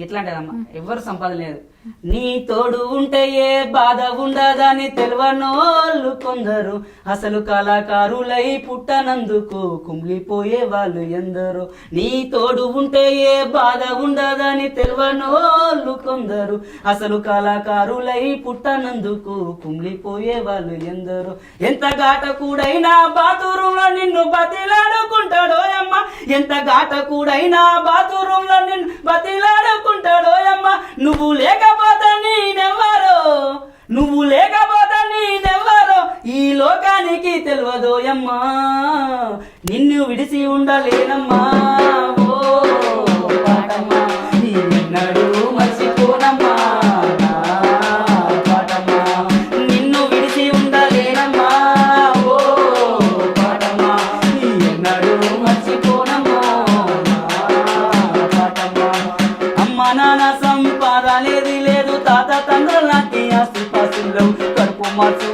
ఇట్లాంటిదమ్మా ఎవరు సంపాదన లేదు. నీ తోడు ఉంటే ఏ బాధ ఉండదని తెలవనోళ్ళు కొందరు, అసలు కళాకారులై పుట్టనందుకు కుమిలిపోయే వాళ్ళు ఎందరో. నీ తోడు ఉంటే ఏ బాధ ఉండదని తెలవనోళ్ళు కొందరు, అసలు కళాకారులై పుట్టనందుకు కుమిలిపోయే వాళ్ళు ఎందరో. ఎంత ఘాటకుడైనా బాతురూంలో నిన్ను బతిలాడుకుంటాడో అమ్మ, ఎంత ఘాటకుడైనా బాతురూంలో నిన్ను బతిలాడుకుంటాడో అమ్మ. నువ్వు లేకపోతే నేనెవ్వరో, నువ్వు లేకపోతే నేనెవ్వరో ఈ లోకానికి తెలియదోయమ్మా. నిన్ను విడిసి ఉండలేనమ్మా ఓ పాటమ్మా, నిన్నడు మర్చిపోనమ్మా నా పాటమ్మా. నిన్ను విడిసి ఉండలేనమ్మా ఓ పాటమ్మా, నిన్నడు మర్చిపోనమ్మా నా పాటమ్మా. అమ్మ నాన్న సంపాదనేది లేదు, తాత తండ్రులకి ఆస్తి పాసులు, కడుపు మార్చు